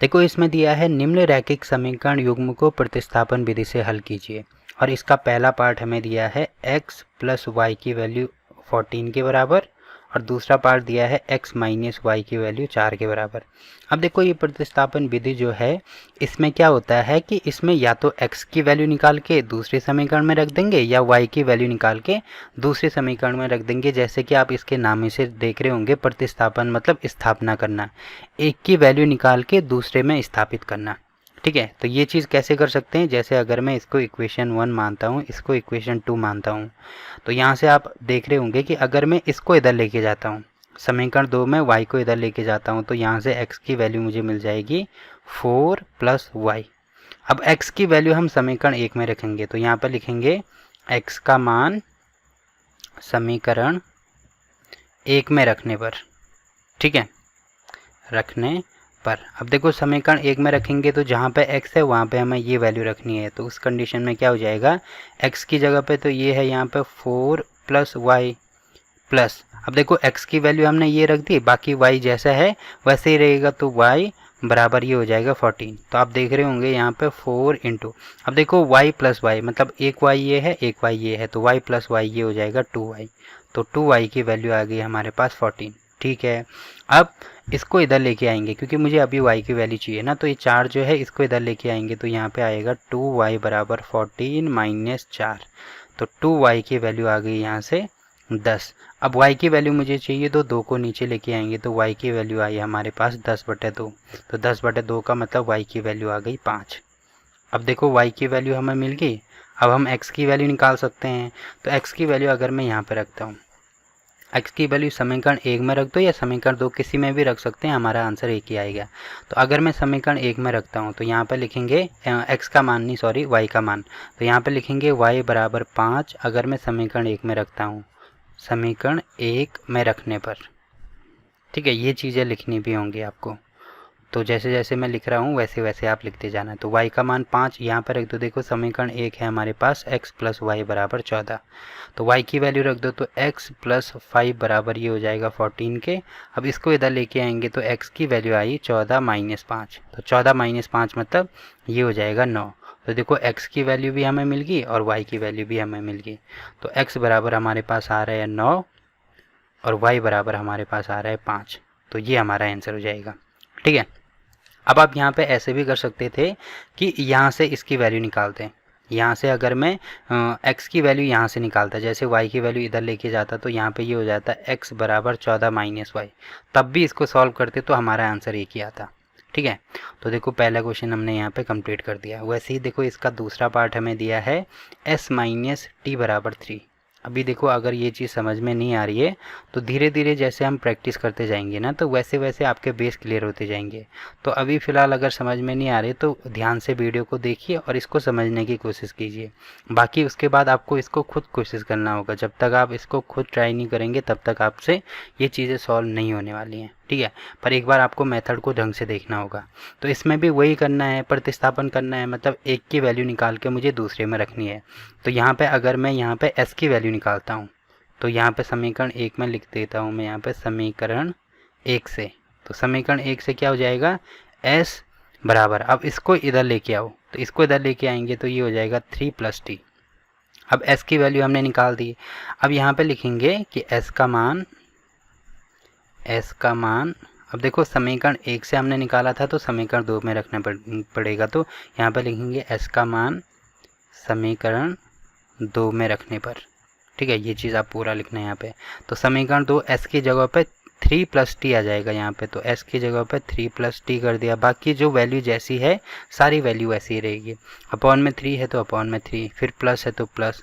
देखो इसमें दिया है निम्न रैखिक समीकरण युग्म को प्रतिस्थापन विधि से हल कीजिए, और इसका पहला पार्ट हमें दिया है x प्लस वाई की वैल्यू 14 के बराबर, और दूसरा पार्ट दिया है x माइनस वाई की वैल्यू 4 के बराबर। अब देखो ये प्रतिस्थापन विधि जो है इसमें क्या होता है कि इसमें या तो x की वैल्यू निकाल के दूसरे समीकरण में रख देंगे या y की वैल्यू निकाल के दूसरे समीकरण में रख देंगे। जैसे कि आप इसके नाम ही से देख रहे होंगे, प्रतिस्थापन मतलब स्थापना करना, एक की वैल्यू निकाल के दूसरे में स्थापित करना। ठीक है, तो ये चीज़ कैसे कर सकते हैं, जैसे अगर मैं इसको इक्वेशन 1 मानता हूँ, इसको इक्वेशन 2 मानता हूँ, तो यहाँ से आप देख रहे होंगे कि अगर मैं इसको इधर लेके जाता हूँ, समीकरण 2 में y को इधर लेके जाता हूँ, तो यहाँ से x की वैल्यू मुझे मिल जाएगी 4 प्लस वाई। अब x की वैल्यू हम समीकरण 1 में रखेंगे, तो यहाँ पर लिखेंगे x का मान समीकरण 1 में रखने पर, ठीक है, रखने पर। अब देखो समीकरण 1 में रखेंगे तो जहाँ पे x है वहाँ पे हमें ये वैल्यू रखनी है, तो उस कंडीशन में क्या हो जाएगा, x की जगह पे तो ये है यहाँ पे 4 प्लस वाई प्लस, अब देखो x की वैल्यू हमने ये रख दी, बाकी y जैसा है वैसे ही रहेगा, तो y बराबर ये हो जाएगा 14। तो आप देख रहे होंगे यहाँ पे 4 इंटू, अब देखो y प्लस वाई मतलब एक y ये है एक y ये है, तो y प्लस वाई ये हो जाएगा 2y, तो 2y की वैल्यू आ गई हमारे पास 14। ठीक है, अब इसको इधर लेके आएंगे क्योंकि मुझे अभी y की वैल्यू चाहिए ना, तो ये 4 जो है इसको इधर लेके आएंगे, तो यहाँ पे आएगा 2y बराबर 14 माइनस 4, तो 2y की वैल्यू आ गई यहाँ से 10। अब y की वैल्यू मुझे चाहिए तो 2 को नीचे लेके आएंगे, तो y की वैल्यू आई हमारे पास 10/2, तो 10/2 का मतलब y की वैल्यू आ गई 5। अब देखो y की वैल्यू हमें मिल गई, अब हम x की वैल्यू निकाल सकते हैं, तो x की वैल्यू अगर मैं यहाँ पे रखता हूँ, x की वैल्यू समीकरण 1 में रख दो या समीकरण 2 किसी में भी रख सकते हैं, हमारा आंसर एक ही आएगा। तो अगर मैं समीकरण 1 में रखता हूँ तो यहाँ पर लिखेंगे x का मान नहीं सॉरी y का मान, तो यहाँ पर लिखेंगे y बराबर 5 अगर मैं समीकरण 1 में रखता हूँ, समीकरण 1 में रखने पर। ठीक है, ये चीज़ें लिखनी भी होंगी आपको, तो जैसे जैसे मैं लिख रहा हूँ वैसे वैसे आप लिखते जाना। तो y का मान 5 यहाँ पर रख दो, देखो समीकरण 1 है हमारे पास x प्लस वाई बराबर 14, तो y की वैल्यू रख दो, तो x प्लस 5 बराबर ये हो जाएगा 14 के। अब इसको इधर लेके आएंगे तो x की वैल्यू आई 14 माइनस 5, तो 14 माइनस 5 मतलब ये हो जाएगा 9। तो देखो x की वैल्यू भी हमें मिल गई और y की वैल्यू भी हमें मिल गई, तो x बराबर हमारे पास आ रहा है 9 और y बराबर हमारे पास आ रहा है 5, तो ये हमारा आंसर हो जाएगा। ठीक है, अब आप यहाँ पे ऐसे भी कर सकते थे कि यहाँ से इसकी वैल्यू निकालते हैं, यहाँ से अगर मैं x की वैल्यू यहाँ से निकालता, जैसे y की वैल्यू इधर लेके जाता, तो यहाँ पे ये हो जाता x बराबर 14 माइनस वाई, तब भी इसको सॉल्व करते तो हमारा आंसर एक ही आता। ठीक है, तो देखो पहला क्वेश्चन हमने यहाँ पे कंप्लीट कर दिया। वैसे ही देखो इसका दूसरा पार्ट हमें दिया है s माइनस टी बराबर 3। अभी देखो अगर ये चीज़ समझ में नहीं आ रही है तो धीरे धीरे जैसे हम प्रैक्टिस करते जाएंगे ना, तो वैसे वैसे आपके बेस क्लियर होते जाएंगे। तो अभी फ़िलहाल अगर समझ में नहीं आ रही तो ध्यान से वीडियो को देखिए और इसको समझने की कोशिश कीजिए। बाकी उसके बाद आपको इसको खुद कोशिश करना होगा, जब तक आप इसको खुद ट्राई नहीं करेंगे तब तक आपसे ये चीज़ें सॉल्व नहीं होने वाली हैं। ठीक है, पर एक बार आपको मेथड को ढंग से देखना होगा। तो इसमें भी वही करना है, प्रतिस्थापन करना है, मतलब एक की वैल्यू निकाल के मुझे दूसरे में रखनी है। तो यहाँ पे अगर मैं यहाँ पे s की वैल्यू निकालता हूँ, तो यहाँ पे समीकरण 1 में लिख देता हूँ मैं यहाँ पे समीकरण 1 से, तो समीकरण 1 से क्या हो जाएगा s बराबर, अब इसको इधर लेके आओ, तो इसको इधर लेके आएंगे तो ये हो जाएगा 3 प्लस टी। अब s की वैल्यू हमने निकाल दी, अब यहाँ पे लिखेंगे कि s का मान, अब देखो समीकरण 1 से हमने निकाला था तो समीकरण 2 में रखना पड़ेगा, तो यहाँ पे लिखेंगे s का मान समीकरण 2 में रखने पर। ठीक है, ये चीज़ आप पूरा लिखना है यहाँ पे। तो समीकरण 2 s की जगह पे 3 प्लस टी आ जाएगा यहाँ पे, तो s की जगह पे 3 प्लस टी कर दिया, बाकी जो वैल्यू जैसी है सारी वैल्यू ऐसी ही रहेगी। अपॉन में 3 है तो अपॉन में 3, फिर प्लस है तो प्लस,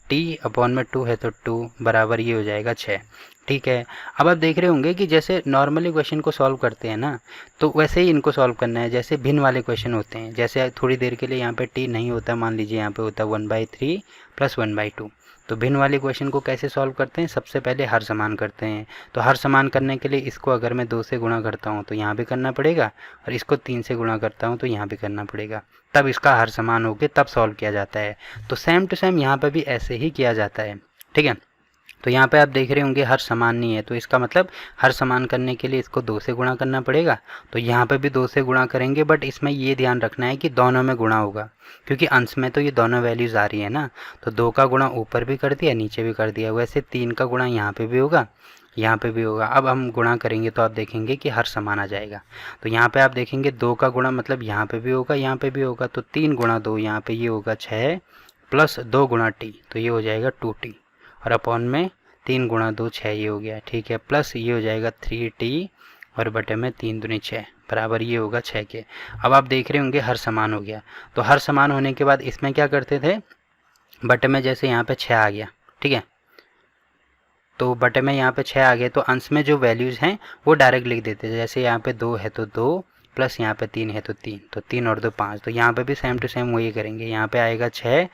टी अपॉन में 2 है तो 2 बराबर ये हो जाएगा 6। ठीक है, अब आप देख रहे होंगे कि जैसे नॉर्मली क्वेश्चन को सॉल्व करते हैं ना, तो वैसे ही इनको सॉल्व करना है जैसे भिन्न वाले क्वेश्चन होते हैं। जैसे थोड़ी देर के लिए यहाँ पे टी नहीं होता, मान लीजिए यहाँ पे होता 1/3 प्लस 1/2, तो भिन्न वाले क्वेश्चन को कैसे सॉल्व करते हैं, सबसे पहले हर समान करते हैं। तो हर समान करने के लिए इसको अगर मैं 2 से गुणा करता हूँ तो यहाँ भी करना पड़ेगा, और इसको 3 से गुणा करता हूँ तो यहाँ भी करना पड़ेगा, तब इसका हर समान होके तब सॉल्व किया जाता है। तो सेम टू सेम यहाँ पर भी ऐसे ही किया जाता है। ठीक है, तो यहाँ पे आप देख रहे होंगे हर समान नहीं है, तो इसका मतलब हर समान करने के लिए इसको 2 से गुणा करना पड़ेगा। तो यहाँ पे भी 2 से गुणा करेंगे, बट इसमें ये ध्यान रखना है कि दोनों में गुणा होगा, क्योंकि अंश में तो ये दोनों वैल्यूज़ आ रही है ना। तो 2 का गुणा ऊपर भी कर दिया, नीचे भी कर दिया। वैसे 3 का गुणा यहाँ पे भी होगा, यहाँ पे भी होगा। अब हम गुणा करेंगे तो आप देखेंगे कि हर समान आ जाएगा। तो यहाँ पे आप देखेंगे 2 का गुणा मतलब यहाँ पे भी होगा, यहाँ पे भी होगा। तो 3 गुणा 2 यहाँ पे ये होगा 6 प्लस 2 गुणा टी, तो ये हो जाएगा 2t, और अपॉन में 3 गुणा 2 6 ये हो गया, ठीक है। प्लस ये हो जाएगा 3t और बटे में 3 दूनी 6 बराबर ये होगा 6 के। अब आप देख रहे होंगे हर समान हो गया। तो हर समान होने के बाद इसमें क्या करते थे, बटे में जैसे यहाँ पे 6 आ गया, ठीक है। तो बटे में यहाँ पे 6 आ गए, तो अंश में जो वैल्यूज़ हैं वो डायरेक्ट लिख देते थे। जैसे यहाँ पे 2 है तो 2, प्लस यहाँ पे 3 है तो 3, तो 3 और 2 5। तो यहाँ पे भी सेम टू सेम वही करेंगे। यहाँ पे आएगा 6,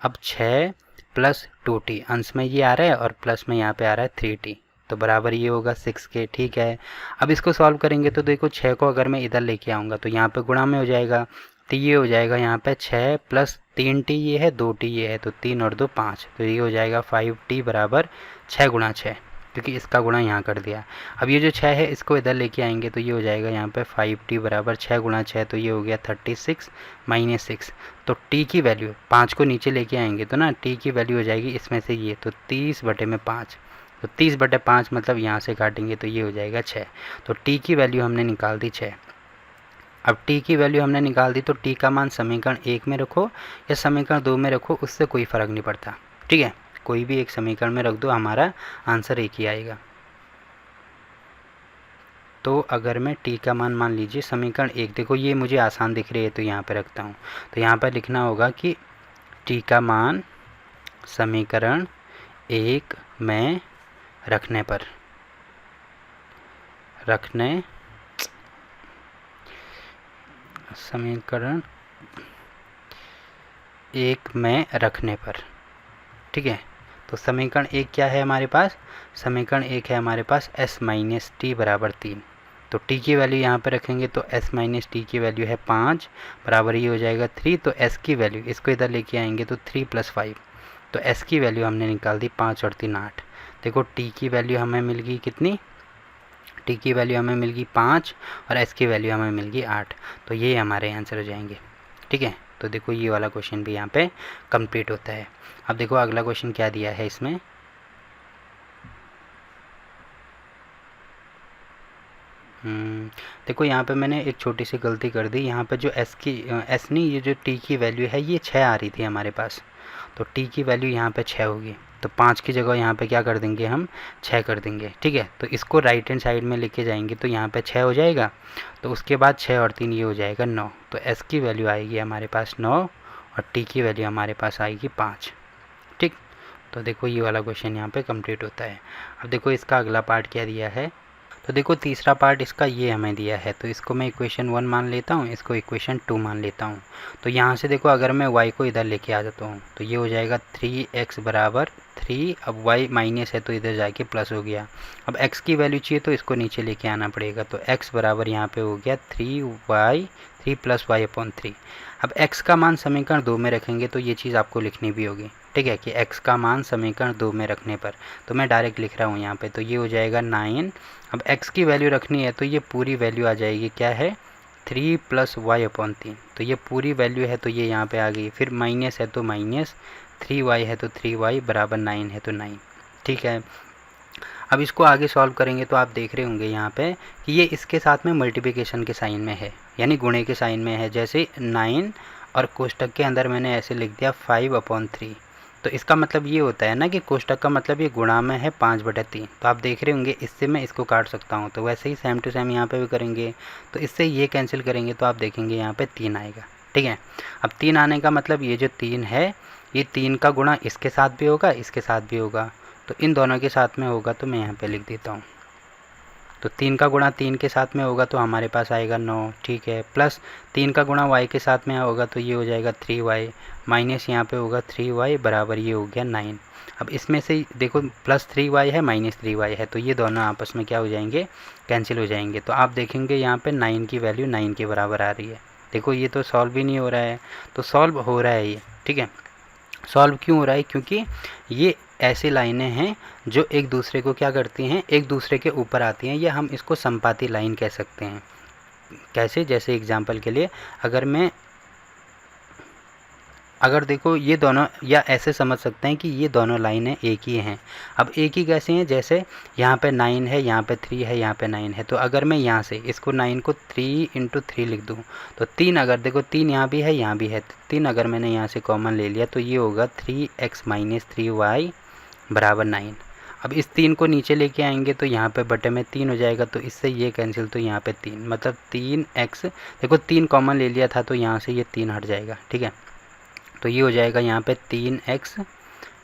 अब 6 प्लस 2t, अंश में ये आ रहा है और प्लस में यहाँ पे आ रहा है 3t, तो बराबर ये होगा 6 के, ठीक है। अब इसको सॉल्व करेंगे तो देखो 6 को अगर मैं इधर लेके आऊँगा तो यहाँ पे गुणा में हो जाएगा, तो ये हो जाएगा यहाँ पे 6 प्लस 3t ये है, 2t ये है, तो 3 और 2 5, तो ये हो जाएगा 5t बराबर 6 गुणा 6, क्योंकि इसका गुणा यहाँ कर दिया। अब ये जो 6 है इसको इधर लेके आएंगे तो ये हो जाएगा यहाँ पे 5t बराबर 6 गुणा 6, तो ये हो गया 36 माइनस 6। तो t की वैल्यू 5 को नीचे लेके आएंगे तो ना t की वैल्यू हो जाएगी इसमें से ये, तो 30 बटे में 5, तो 30 बटे 5 मतलब यहाँ से काटेंगे तो ये हो जाएगा 6। तो t की वैल्यू हमने निकाल दी 6। अब t की वैल्यू हमने निकाल दी, तो t का मान समीकरण 1 में रखो या समीकरण 2 में रखो, उससे कोई फ़र्क नहीं पड़ता, ठीक है। कोई भी एक समीकरण में रख दो, हमारा आंसर एक ही आएगा। तो अगर मैं t का मान लीजिए समीकरण 1, देखो ये मुझे आसान दिख रही है तो यहाँ पे रखता हूँ। तो यहाँ पर लिखना होगा कि t का मान समीकरण 1 में रखने पर, समीकरण 1 में रखने पर, ठीक है। तो समीकरण 1 क्या है हमारे पास, समीकरण 1 है हमारे पास s माइनस टी बराबर 3। तो t की वैल्यू यहाँ पे रखेंगे तो s माइनस टी की वैल्यू है 5 बराबर ये हो जाएगा 3। तो s की वैल्यू इसको इधर लेके आएंगे तो 3 प्लस 5, तो s की वैल्यू हमने निकाल दी 5 और 3 8। देखो t की वैल्यू हमें मिल गई कितनी, t की वैल्यू हमें मिल गई 5 और s की वैल्यू हमें मिल गई 8। तो ये हमारे आंसर हो जाएंगे, ठीक है। तो देखो ये वाला क्वेश्चन भी यहाँ पे कंप्लीट होता है। अब देखो अगला क्वेश्चन क्या दिया है इसमें, देखो यहाँ पे मैंने एक छोटी सी गलती कर दी। यहाँ पे जो एस नहीं, ये जो टी की वैल्यू है ये 6 आ रही थी हमारे पास, तो टी की वैल्यू यहाँ पे 6 होगी। तो 5 की जगह यहाँ पे क्या कर देंगे हम, 6 कर देंगे, ठीक है। तो इसको राइट हैंड साइड में लेके जाएंगे तो यहाँ पे 6 हो जाएगा। तो उसके बाद 6 और 3 ये हो जाएगा 9। तो एस की वैल्यू आएगी हमारे पास 9 और टी की वैल्यू हमारे पास आएगी 5, ठीक। तो देखो ये वाला क्वेश्चन यहाँ पे कंप्लीट होता है। अब देखो इसका अगला पार्ट क्या दिया है, तो देखो तीसरा पार्ट इसका ये हमें दिया है, तो इसको मैं इक्वेशन 1 मान लेता हूँ, इसको इक्वेशन 2 मान लेता हूँ। तो यहाँ से देखो अगर मैं y को इधर लेके आ जाता हूँ तो ये हो जाएगा 3x बराबर 3। अब y माइनस है तो इधर जाके प्लस हो गया। अब x की वैल्यू चाहिए तो इसको नीचे लेके आना पड़ेगा। तो x बराबर यहाँ पे हो गया 3 प्लस वाई अपॉन 3। अब x का मान समीकरण 2 में रखेंगे तो ये चीज़ आपको लिखनी भी होगी, ठीक है, कि x का मान समीकरण 2 में रखने पर। तो मैं डायरेक्ट लिख रहा हूँ यहाँ पे, तो ये हो जाएगा 9। अब x की वैल्यू रखनी है तो ये पूरी वैल्यू आ जाएगी, क्या है, 3 प्लस वाई अपॉन 3। तो ये पूरी वैल्यू है तो ये यहाँ पे आ गई। फिर माइनस है तो माइनस, 3y है तो 3y बराबर 9 है तो 9, ठीक है। अब इसको आगे सॉल्व करेंगे तो आप देख रहे होंगे यहाँ पे कि ये इसके साथ में मल्टीप्लिकेशन के साइन में है, यानी गुणे के साइन में है। जैसे 9 और कोष्टक के अंदर मैंने ऐसे लिख दिया 5/3। तो इसका मतलब ये होता है ना कि कोष्टक का मतलब ये गुणा में है 5/3। तो आप देख रहे होंगे इससे मैं इसको काट सकता हूँ। तो वैसे ही सेम टू सेम यहाँ पे भी करेंगे, तो इससे ये कैंसिल करेंगे तो आप देखेंगे यहाँ पे 3 आएगा, ठीक है। अब 3 आने का मतलब ये जो 3 है ये 3 का गुणा इसके साथ भी होगा, इसके साथ भी होगा। तो इन दोनों के साथ में होगा तो मैं यहाँ पे लिख देता हूँ। तो 3 का गुणा 3 के साथ में होगा तो हमारे पास आएगा 9, ठीक है। प्लस 3 का गुणा y के साथ में होगा तो ये हो जाएगा 3y, माइनस यहाँ पे होगा 3y बराबर ये हो गया 9। अब इसमें से देखो प्लस 3y है माइनस 3y है, तो ये दोनों आपस में क्या हो जाएंगे, कैंसिल हो जाएंगे। तो आप देखेंगे यहाँ पे 9 की वैल्यू 9 के बराबर आ रही है। देखो ये तो सॉल्व भी नहीं हो रहा है, तो सॉल्व हो रहा है ये, ठीक है। सॉल्व क्यों हो रहा है, क्योंकि ये ऐसी लाइनें हैं जो एक दूसरे को क्या करती हैं, एक दूसरे के ऊपर आती हैं, या हम इसको संपाती लाइन कह सकते हैं। कैसे, जैसे एग्जांपल के लिए अगर देखो ये दोनों, या ऐसे समझ सकते हैं कि ये दोनों लाइनें एक ही हैं। अब एक ही कैसे हैं, जैसे यहाँ पे 9 है, यहाँ पे 3 है, यहाँ पे 9 है, तो अगर मैं यहाँ से इसको 9 को 3 × 3 लिख दूँ तो 3, अगर देखो 3 यहाँ भी है, यहाँ भी है, 3 अगर मैंने यहाँ से कॉमन ले लिया तो ये होगा 3x - 3y = 9। अब इस 3 को नीचे लेके आएंगे तो यहाँ पे बटे में 3 हो जाएगा, तो इससे ये कैंसिल, तो यहाँ पे 3, मतलब 3x, देखो 3 कॉमन ले लिया था तो यहाँ से ये 3 हट जाएगा, ठीक है। तो ये हो जाएगा यहाँ पे 3x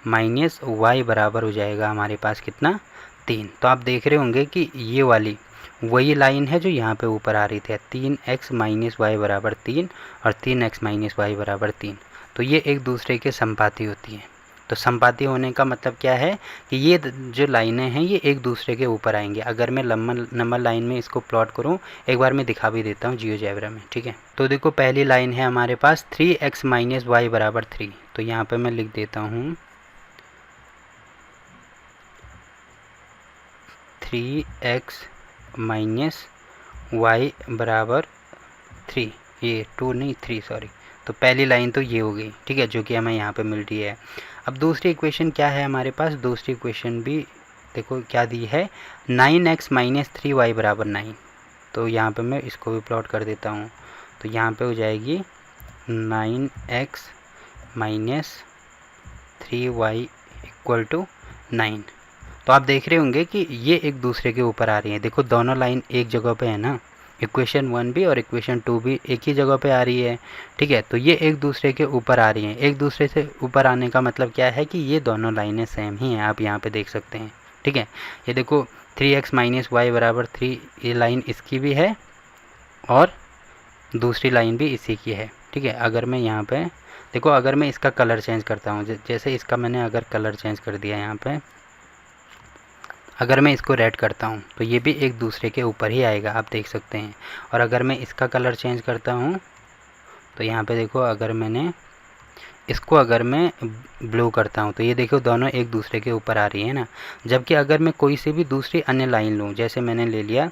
- y बराबर हो जाएगा हमारे पास कितना, 3। तो आप देख रहे होंगे कि ये वाली वही लाइन है जो यहाँ पे ऊपर आ रही थी, 3x - y = 3 और 3x - y = 3। तो ये एक दूसरे के संपाती होती हैं। तो संपाती होने का मतलब क्या है कि ये जो लाइनें हैं ये एक दूसरे के ऊपर आएंगे। अगर मैं नंबर लाइन में इसको प्लॉट करूं, एक बार मैं दिखा भी देता हूं जियोजेब्रा में, ठीक है। तो देखो पहली लाइन है हमारे पास 3x - y = 3, तो यहाँ पे मैं लिख देता हूँ 3x - y = 3, ये 2 नहीं 3 सॉरी। तो पहली लाइन तो ये हो गई, ठीक है, जो कि हमें यहाँ पे मिल रही है। अब दूसरी इक्वेशन क्या है हमारे पास, दूसरी इक्वेशन भी देखो क्या दी है, 9x - 3y = 9। तो यहाँ पे मैं इसको भी प्लॉट कर देता हूँ, तो यहाँ पे हो जाएगी 9x - 3y = 9। तो आप देख रहे होंगे कि ये एक दूसरे के ऊपर आ रही है। देखो दोनों लाइन एक जगह पे है ना, इक्वेशन 1 भी और इक्वेशन 2 भी एक ही जगह पे आ रही है, ठीक है। तो ये एक दूसरे के ऊपर आ रही हैं। एक दूसरे से ऊपर आने का मतलब क्या है कि ये दोनों लाइनें सेम ही हैं, आप यहाँ पे देख सकते हैं, ठीक है। ये देखो 3x - y = 3, ये लाइन इसकी भी है और दूसरी लाइन भी इसी की है, ठीक है। अगर मैं यहाँ पे देखो, अगर मैं इसका कलर चेंज करता हूँ, जैसे इसका मैंने अगर कलर चेंज कर दिया यहाँ पे, अगर मैं इसको रेड करता हूँ तो ये भी एक दूसरे के ऊपर ही आएगा, आप देख सकते हैं। और अगर मैं इसका कलर चेंज करता हूँ तो यहाँ पे देखो, अगर मैंने इसको अगर मैं ब्लू करता हूँ तो ये देखो दोनों एक दूसरे के ऊपर आ रही है ना। जबकि अगर मैं कोई से भी दूसरी अन्य लाइन लूँ, जैसे मैंने ले लिया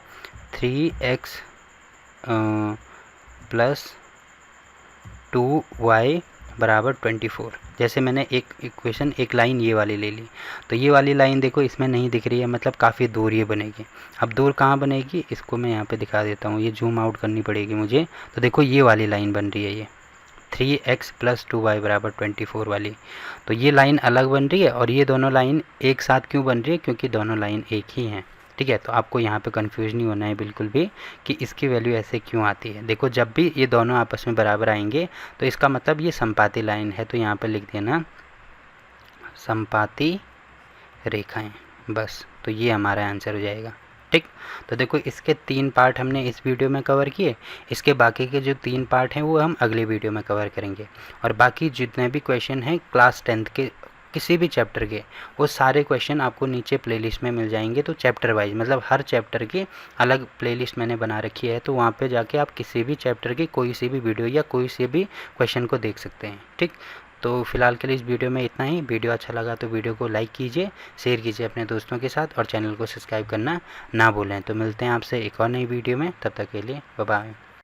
3x + 2y = 24, जैसे मैंने एक इक्वेशन, एक लाइन ये वाली ले ली, तो ये वाली लाइन देखो इसमें नहीं दिख रही है, मतलब काफ़ी दूर ये बनेगी। अब दूर कहाँ बनेगी, इसको मैं यहाँ पे दिखा देता हूँ, ये जूम आउट करनी पड़ेगी मुझे। तो देखो ये वाली लाइन बन रही है, ये 3x + 2y = 24 वाली। तो ये लाइन अलग बन रही है और ये दोनों लाइन एक साथ क्यों बन रही है, क्योंकि दोनों लाइन एक ही हैं, ठीक है। तो आपको यहाँ पे कंफ्यूज नहीं होना है बिल्कुल भी कि इसकी वैल्यू ऐसे क्यों आती है। देखो जब भी ये दोनों आपस में बराबर आएंगे तो इसका मतलब ये संपाती लाइन है, तो यहाँ पे लिख देना संपाती रेखाएं, बस। तो ये हमारा आंसर हो जाएगा, ठीक। तो देखो इसके 3 पार्ट हमने इस वीडियो में कवर किए, इसके बाकी के जो 3 पार्ट हैं वो हम अगले वीडियो में कवर करेंगे। और बाकी जितने भी क्वेश्चन हैं क्लास 10th के किसी भी चैप्टर के, वो सारे क्वेश्चन आपको नीचे प्लेलिस्ट में मिल जाएंगे। तो चैप्टर वाइज, मतलब हर चैप्टर की अलग प्लेलिस्ट मैंने बना रखी है, तो वहाँ पे जाके आप किसी भी चैप्टर की कोई सी भी वीडियो या कोई से भी क्वेश्चन को देख सकते हैं, ठीक। तो फिलहाल के लिए इस वीडियो में इतना ही। वीडियो अच्छा लगा तो वीडियो को लाइक कीजिए, शेयर कीजिए अपने दोस्तों के साथ और चैनल को सब्सक्राइब करना ना भूलें। तो मिलते हैं आपसे एक और नई वीडियो में, तब तक के लिए बाय बाय।